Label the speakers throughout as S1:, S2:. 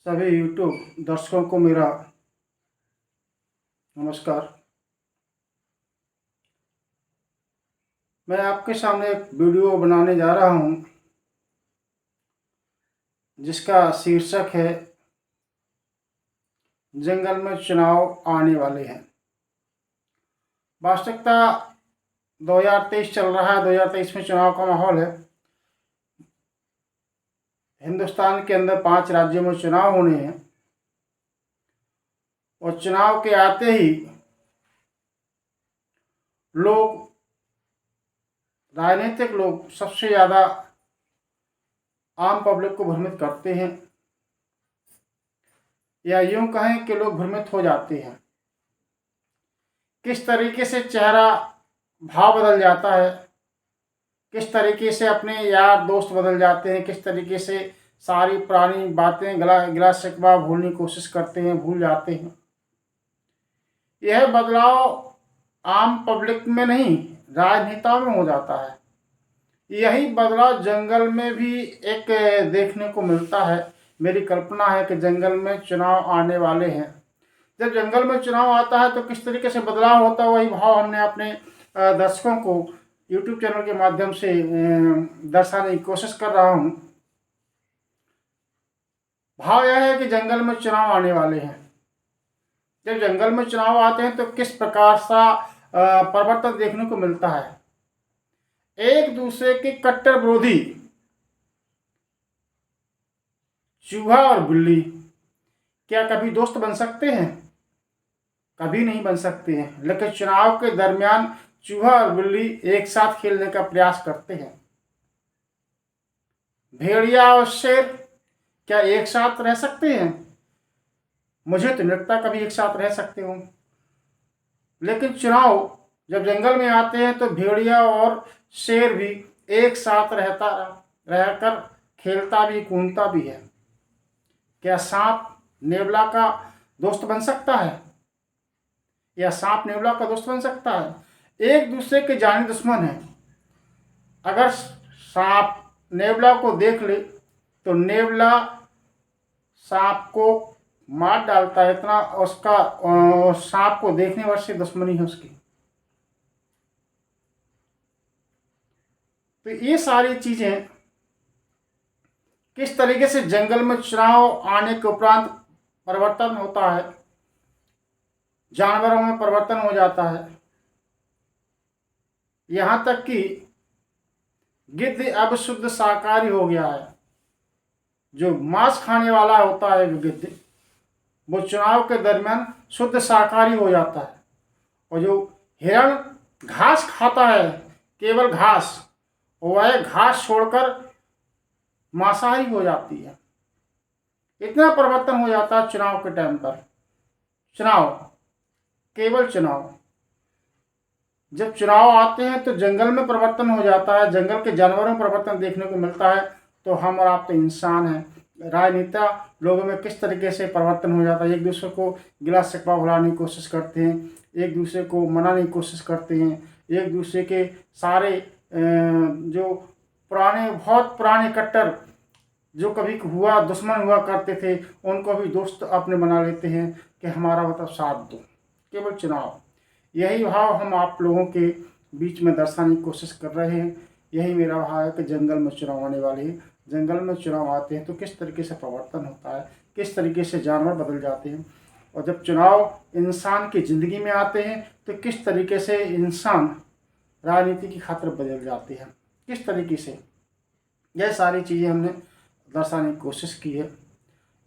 S1: सभी यूट्यूब दर्शकों को मेरा नमस्कार। मैं आपके सामने एक वीडियो बनाने जा रहा हूं जिसका शीर्षक है जंगल में चुनाव आने वाले हैं। वास्तविकता 2023 चल रहा है। 2023 में चुनाव का माहौल है। हिंदुस्तान के अंदर 5 राज्यों में चुनाव होने हैं और चुनाव के आते ही राजनीतिक लोग सबसे ज़्यादा आम पब्लिक को भ्रमित करते हैं, या यूं कहें कि लोग भ्रमित हो जाते हैं। किस तरीके से चेहरा भाव बदल जाता है, किस तरीके से अपने यार दोस्त बदल जाते हैं, किस तरीके से सारी पुरानी बातें गिला शिकवा भूलने की कोशिश करते हैं, भूल जाते हैं। यह बदलाव आम पब्लिक में नहीं, राजनेताओं में हो जाता है। यही बदलाव जंगल में भी एक देखने को मिलता है। मेरी कल्पना है कि जंगल में चुनाव आने वाले हैं। जब जंगल में चुनाव आता है तो किस तरीके से बदलाव होता है, वही भाव हमने अपने दर्शकों को यूट्यूब चैनल के माध्यम से दर्शाने की कोशिश कर रहा हूँ। भाव यह है कि जंगल में चुनाव आने वाले हैं। जब जंगल में चुनाव आते हैं तो किस प्रकार सा परिवर्तन देखने को मिलता है। एक दूसरे के कट्टर विरोधी चूहा और बिल्ली क्या कभी दोस्त बन सकते हैं? कभी नहीं बन सकते हैं। लेकिन चुनाव के दरमियान चूहा और बिल्ली एक साथ खेलने का प्रयास करते हैं। भेड़िया और शेर क्या एक साथ रह सकते हैं? मुझे तो नहीं लगता कभी एक साथ रह सकते हो। लेकिन चुनाव जब जंगल में आते हैं तो भेड़िया और शेर भी एक साथ रहकर खेलता भी, कूदता भी है। क्या सांप नेवला का दोस्त बन सकता है, या सांप नेवला का दोस्त बन सकता है? एक दूसरे के जानी दुश्मन हैं। अगर सांप नेवला को देख ले तो नेवला सांप को मार डालता है। इतना उसका सांप को देखने वाले से दुश्मनी है उसकी। तो ये सारी चीजें किस तरीके से जंगल में चुनाव आने के उपरांत परिवर्तन होता है, जानवरों में परिवर्तन हो जाता है। यहां तक कि गिद्ध अब शुद्ध शाकाहारी हो गया है। जो मांस खाने वाला होता है गिद्ध, वो चुनाव के दरमियान शुद्ध शाकाहारी हो जाता है। और जो हिरण घास खाता है, केवल घास, वह घास छोड़कर मांसाहारी हो जाती है। इतना परिवर्तन हो जाता है चुनाव के टाइम पर। चुनाव, केवल चुनाव। जब चुनाव आते हैं तो जंगल में परिवर्तन हो जाता है, जंगल के जानवरों में परिवर्तन देखने को मिलता है। तो हम और आप तो इंसान हैं। राजनेता लोगों में किस तरीके से परिवर्तन हो जाता है। एक दूसरे को गिला शिकवा भुलाने की कोशिश करते हैं, एक दूसरे को मनाने की कोशिश करते हैं, एक दूसरे के सारे जो बहुत पुराने कट्टर जो कभी दुश्मन हुआ करते थे, उनको भी दोस्त अपने बना लेते हैं कि हमारा मतलब साथ दो। केवल चुनाव, यही भाव हम आप लोगों के बीच में दर्शाने की कोशिश कर रहे हैं। यही मेरा भाव है कि जंगल में चुनाव आने वाले हैं। जंगल में चुनाव आते हैं तो किस तरीके से परिवर्तन होता है, किस तरीके से जानवर बदल जाते हैं। और जब चुनाव इंसान की ज़िंदगी में आते हैं तो किस तरीके से इंसान राजनीति की खातिर बदल जाते हैं, किस तरीके से। यह सारी चीज़ें हमने दर्शाने की कोशिश की है।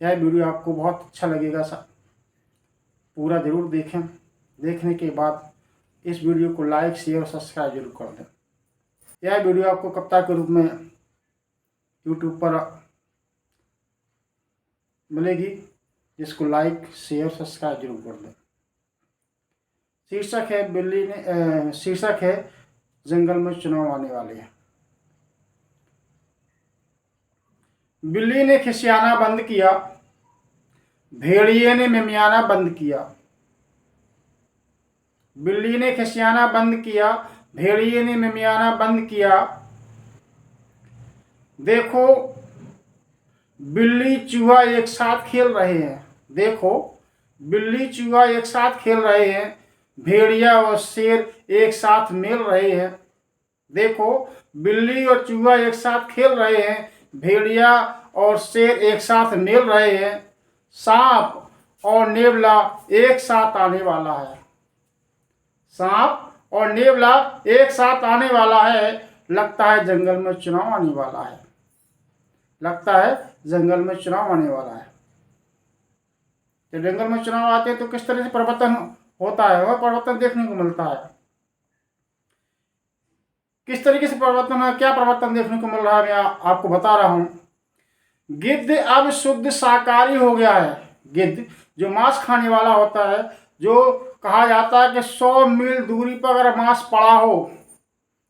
S1: यह वीडियो आपको बहुत अच्छा लगेगा। पूरा ज़रूर देखें। देखने के बाद इस वीडियो को लाइक, शेयर और सब्सक्राइब जरूर कर दें। यह वीडियो आपको कविता के रूप में यूट्यूब पर मिलेगी, जिसको लाइक, शेयर, सब्सक्राइब जरूर कर दें। शीर्षक है जंगल में चुनाव आने वाले हैं। बिल्ली ने खिसियाना बंद किया, भेड़िए ने मिमियाना बंद किया। बिल्ली ने खिसियाना बंद किया, भेड़िए ने मिमियाना बंद किया। देखो बिल्ली चूहा एक साथ खेल रहे हैं। देखो, बिल्ली चूहा एक साथ खेल रहे हैं, भेड़िया और शेर एक साथ मिल रहे हैं। देखो, बिल्ली और चूहा एक साथ खेल रहे हैं, भेड़िया और शेर एक साथ मिल रहे हैं। सांप और नेवला एक साथ आने वाला है। सांप और नेवला एक साथ आने वाला है। लगता है जंगल में चुनाव आने वाला है। लगता है जंगल में चुनाव आने वाला है। जब जंगल में चुनाव आते हैं तो किस तरह से परिवर्तन होता है, वह परिवर्तन देखने को मिलता है। किस तरीके से परिवर्तन है, क्या परिवर्तन देखने को मिल रहा है, मैं आपको बता रहा हूं। गिद्ध अब शुद्ध शाकाहारी हो गया है। गिद्ध जो मांस खाने वाला होता है, जो कहा जाता है कि 100 मील दूरी पर अगर मांस पड़ा हो,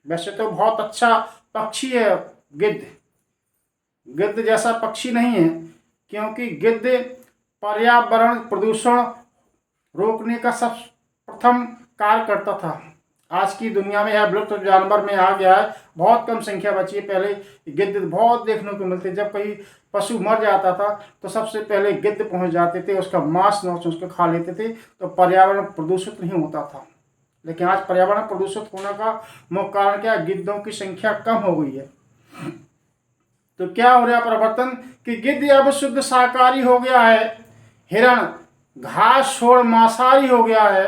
S1: वैसे तो बहुत अच्छा पक्षी है गिद्ध, गिद्ध जैसा पक्षी नहीं है, क्योंकि गिद्ध पर्यावरण प्रदूषण रोकने का सब प्रथम कार्य करता था। आज की दुनिया में यह विलुप्त जानवर में आ गया है, बहुत कम संख्या बची है। पहले गिद्ध बहुत देखने को मिलते, जब कहीं पशु मर जाता था तो सबसे पहले गिद्ध पहुंच जाते थे, उसका मांस नोच उसको खा लेते थे, तो पर्यावरण प्रदूषित नहीं होता था। लेकिन आज पर्यावरण प्रदूषित होने का मुख्य कारण क्या, गिद्धों की संख्या कम हो गई है। तो क्या हो रहा परिवर्तन कि गिद्ध अब शुद्ध शाकाहारी हो गया है। हिरण घास छोड़ मांसाहारी हो गया है।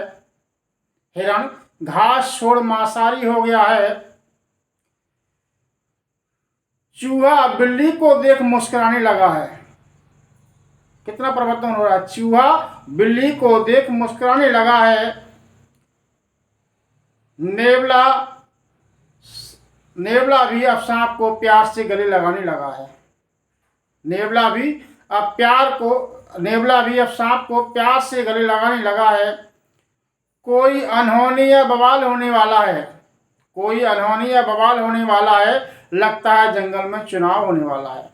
S1: हिरण घास छोड़ मांसाहारी हो गया है। चूहा बिल्ली को देख मुस्कुराने लगा है। कितना परिवर्तन हो रहा है, चूहा बिल्ली को देख मुस्कुराने लगा है। नेवला नेवला भी अब सांप को प्यार से गले लगाने लगा है। नेवला भी अब सांप को प्यार से गले लगाने लगा है। कोई अनहोनी या बवाल होने वाला है। कोई अनहोनी या बवाल होने वाला है। लगता है जंगल में चुनाव होने वाला है।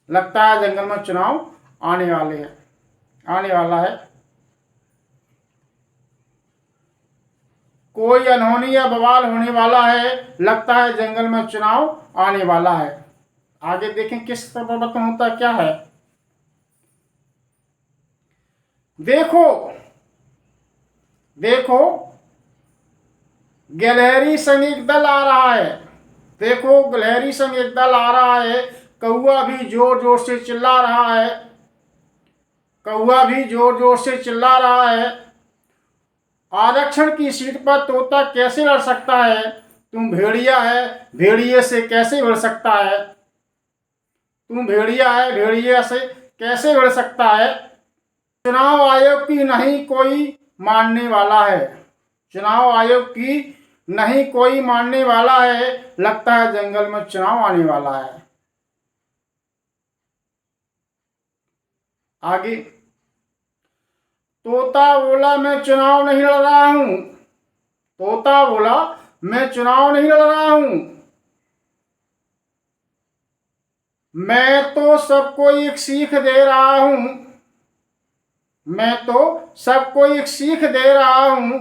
S1: लगता है जंगल में चुनाव आने वाला है। कोई अनहोनी या बवाल होने वाला है। लगता है जंगल में चुनाव आने वाला है। आगे देखें किस तरह परिवर्तन होता है, क्या है। देखो देखो, गिलहरी संग एक दल आ रहा है। देखो, गिलहरी संग एक दल आ रहा है। कौआ भी जोर जोर से चिल्ला रहा है। कौआ भी जोर जोर से चिल्ला रहा है। आरक्षण की सीट पर तोता कैसे लड़ सकता है। तुम भेड़िया है, भेड़िए से कैसे लड़ सकता है। तुम भेड़िया है, भेड़िए से कैसे लड़ सकता है। चुनाव आयोग की नहीं कोई मानने वाला है। चुनाव आयोग की नहीं कोई मानने वाला है। लगता है जंगल में चुनाव आने वाला है। आगे, तोता बोला मैं चुनाव नहीं लड़ रहा हूं। तोता बोला मैं चुनाव नहीं लड़ रहा हूं। मैं तो सबको एक सीख दे रहा हूं। मैं तो सबको एक सीख दे रहा हूं।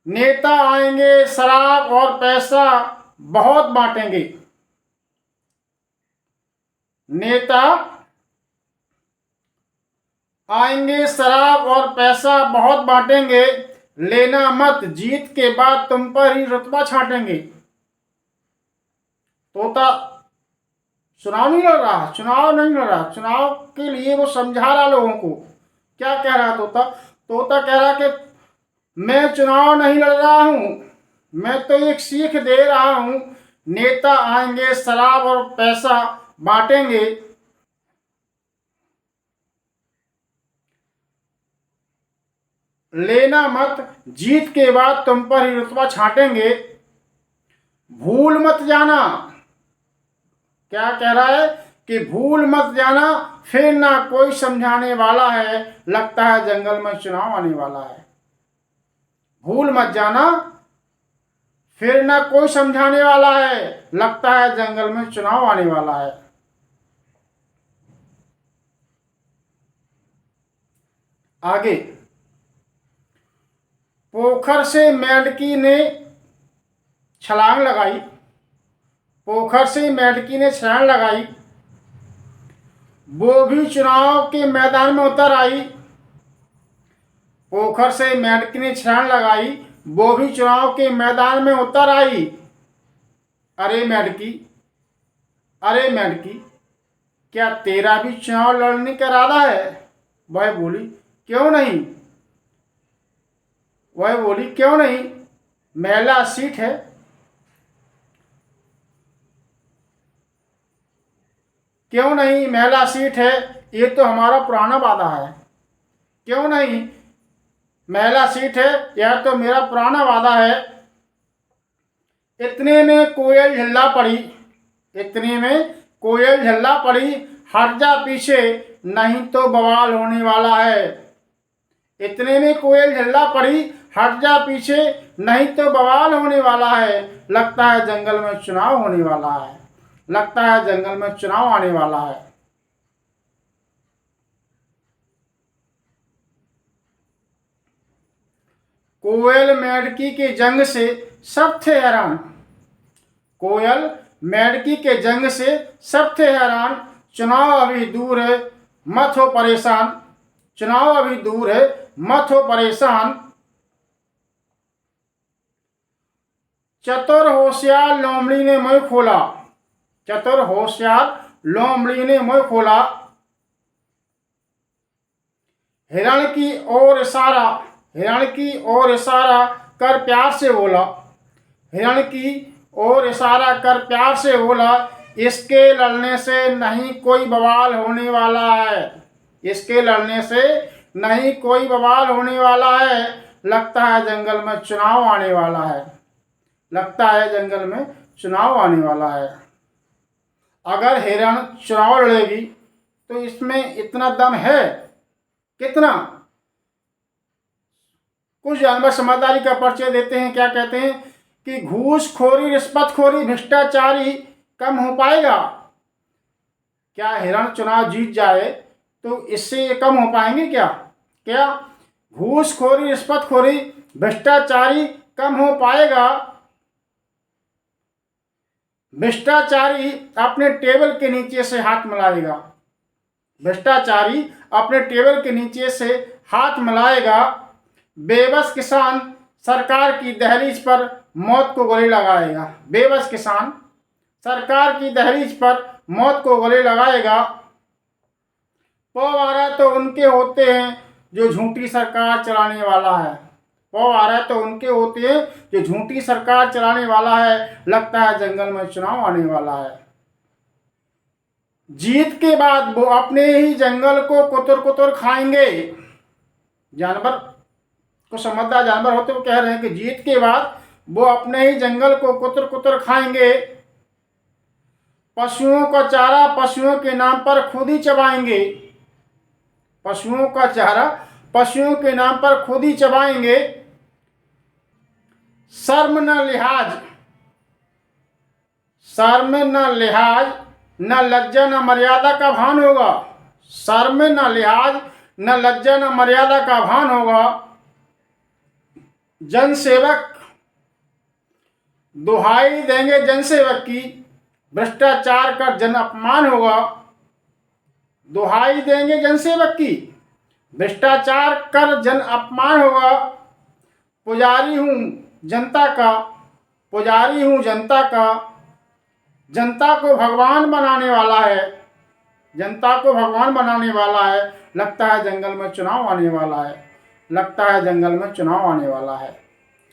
S1: नेता आएंगे शराब और पैसा बहुत बांटेंगे। नेता आएंगे शराब और पैसा बहुत बांटेंगे। लेना मत, जीत के बाद तुम पर ही रुतबा छाटेंगे। तोता चुनाव नहीं लड़ रहा, चुनाव नहीं लड़ रहा, चुनाव के लिए वो समझा रहा लोगों को। क्या कह रहा तोता, तोता कह रहा कि मैं चुनाव नहीं लड़ रहा हूं, मैं तो एक सीख दे रहा हूं। नेता आएंगे शराब और पैसा बांटेंगे। लेना मत, जीत के बाद तुम पर ही रुतबा छाटेंगे। भूल मत जाना, क्या कह रहा है कि भूल मत जाना, फिर ना कोई समझाने वाला है। लगता है जंगल में चुनाव आने वाला है। भूल मत जाना, फिर ना कोई समझाने वाला है। लगता है जंगल में चुनाव आने वाला है। आगे, पोखर से मेंढकी ने छलांग लगाई। पोखर से मेढकी ने छलांग लगाई, वो भी चुनाव के मैदान में उतर आई। पोखर से मेढकी ने छलांग लगाई, वो भी चुनाव के मैदान में उतर आई। अरे मेढकी, अरे मेढकी, क्या तेरा भी चुनाव लड़ने का इरादा है? वह बोली, क्यों नहीं? वह बोली, क्यों नहीं, महिला सीट है। क्यों नहीं, महिला सीट है, ये तो हमारा पुराना वादा है। क्यों नहीं, महिला सीट है, यह तो मेरा पुराना वादा है। इतने में कोयल झल्ला पड़ी, इतने में कोयल झल्ला पड़ी, हट जा पीछे नहीं तो बवाल होने वाला है। इतने में कोयल झल्ला पड़ी, हट जा पीछे नहीं तो बवाल होने वाला है। लगता है जंगल में चुनाव होने वाला है, लगता है जंगल में चुनाव आने वाला है। कोयल मेढकी के जंग से सब थे हैरान, कोयल मेढकी के जंग से सब थे हैरान। चुनाव अभी दूर है, मत हो परेशान, चुनाव अभी दूर है, मत हो परेशान। चतुर होशियार लोमड़ी ने मुंह खोला, चतुर होशियार लोमड़ी ने मुंह खोला। हिरण की ओर इशारा, हिरण की ओर इशारा कर प्यार से बोला, हिरण की ओर इशारा कर प्यार से बोला। इसके लड़ने से नहीं कोई बवाल होने वाला है, इसके लड़ने से नहीं कोई बवाल होने वाला है। लगता है जंगल में चुनाव आने वाला है, लगता है जंगल में चुनाव आने वाला है। अगर हिरण चुनाव लड़ेगी तो इसमें इतना दम है, कितना? कुछ जानवर समझदारी का परिचय देते हैं, क्या कहते हैं कि घूसखोरी, रिश्वतखोरी, भ्रष्टाचारी कम हो पाएगा। क्या हिरण चुनाव जीत जाए तो इससे ये कम हो पाएंगे क्या? क्या घूसखोरी, रिश्वतखोरी, भ्रष्टाचारी कम हो पाएगा? भ्रष्टाचारी अपने टेबल के नीचे से हाथ मिलाएगा, भ्रष्टाचारी अपने टेबल के नीचे से हाथ मिलाएगा। बेबस किसान सरकार की दहलीज पर मौत को गले लगाएगा, बेबस किसान सरकार की दहलीज पर मौत को गले लगाएगा। पौवारा तो उनके होते हैं जो झूठी सरकार चलाने वाला है, पौवारा तो उनके होते हैं जो झूठी सरकार चलाने वाला है। लगता है जंगल में चुनाव आने वाला है। जीत के बाद वो अपने ही जंगल को कुतर कुतर खाएंगे। जानवर को समझदार जानवर होते वो कह रहे हैं कि जीत के बाद वो अपने ही जंगल को कुतर कुतर खाएंगे। पशुओं का चारा पशुओं के नाम पर खुद ही चबाएंगे, पशुओं का चारा पशुओं के नाम पर खुद ही चबाएंगे। शर्म न लिहाज, शर्म न लिहाज, न लज्जा न मर्यादा का भान होगा, शर्म न लिहाज, न लज्जा न मर्यादा का भान होगा। जनसेवक दुहाई देंगे जनसेवक की, भ्रष्टाचार का जन अपमान होगा। दुहाई देंगे जनसेवक की, भ्रष्टाचार कर जन अपमान होगा। पुजारी हूँ जनता का, पुजारी हूँ जनता का, जनता को भगवान बनाने वाला है, जनता को भगवान बनाने वाला है। लगता है जंगल में चुनाव आने वाला है, लगता है जंगल में चुनाव आने वाला है।